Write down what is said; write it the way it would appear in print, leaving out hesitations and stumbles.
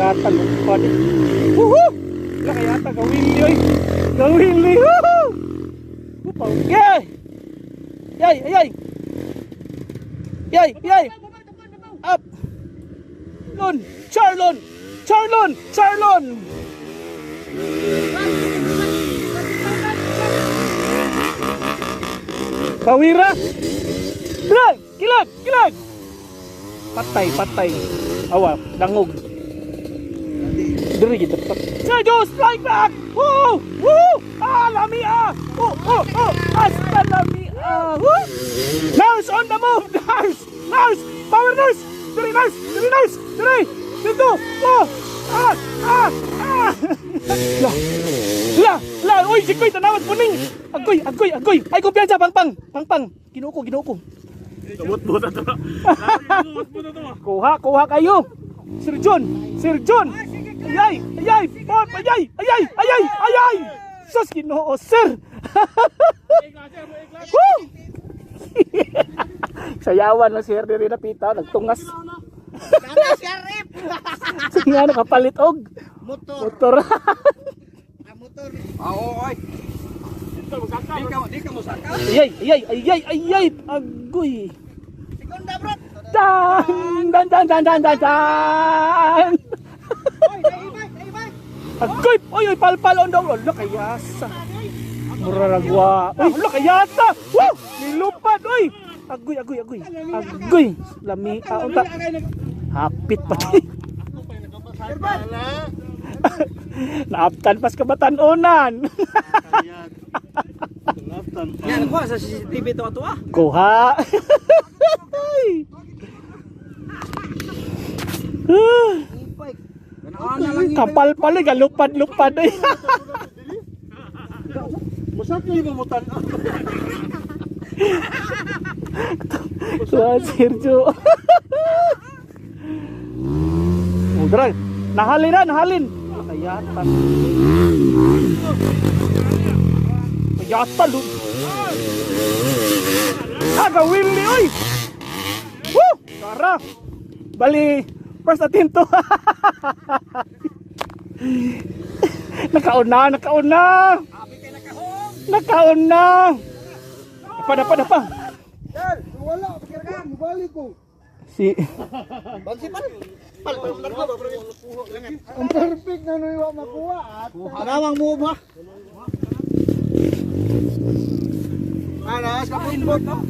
yata lupad. Woohoo! Laka yata gawili oy. Gawili. Woohoo! Upaw. Yay! Yay, yay. Yay, yay. Up. Lon, Charlon. Charlon, Charlon. Kawira. Drag, kilag, kilag. Patay, patay. Awa, dangog. Diri gitu. Sajo strike back. Woo! Woo! Ah, lamia. Oh, oh, oh. Hasta lamia. Woo! Nurse on the move. Nurse. Nurse. Power nurse. Diri nurse. Diri nurse. Diri. Dito. Oh. Ah, ah, ah. La. La, la. Oy, sikoy tanawat puning. Agoy, agoy, agoy. Ay kumpiyansa pangpang. Pangpang. Ginuko, ginuko. Tumot-mot na to. Kuha, kuha kayo. Sir John, Sir John. Ayay, ayay, pop, ayay, ayay, ayay, ayay. Sus Ginoo, sir. Woo! Sayawan na sir diri napita, nagtungas. Dami sheriff. Nga nakapalit og Motor. motor. Motor. Oo, oy. Di ka mo saka. Ayay, ayay, ayay, ayay. Agoy. Segunda, bro. Dan, dan, dan, dan, dan, dan, dan. Oy, ibay. Agoy, oy, oy, palpal on daw. Ala kayasa. Muraragwa. Oy, ala kayata. Woo! Nilupad, oy. Agoy, agoy, agoy. Agoy. Lami, unta. Hapit pati. Naaptan pas kabatan-onan. Yan ko sa CCTV to ato ah. Kuha. Kapal pala, galupad-lupad ay. Masat ni mo mutan. Wah, Sergio. Udray, nahalin na, nahalin. Kayatan. Kayatan lu. Aga Willy, oy. Woo! Tara. Bali, first attempt to. Nakauna, nakauna. Nakauna. Dapat. Dal, wala, pikir ka, mabalik ko. Si Bansipan. Ang perfect na nuwa makuha at panawang move ha. Anas, kapo inboard no?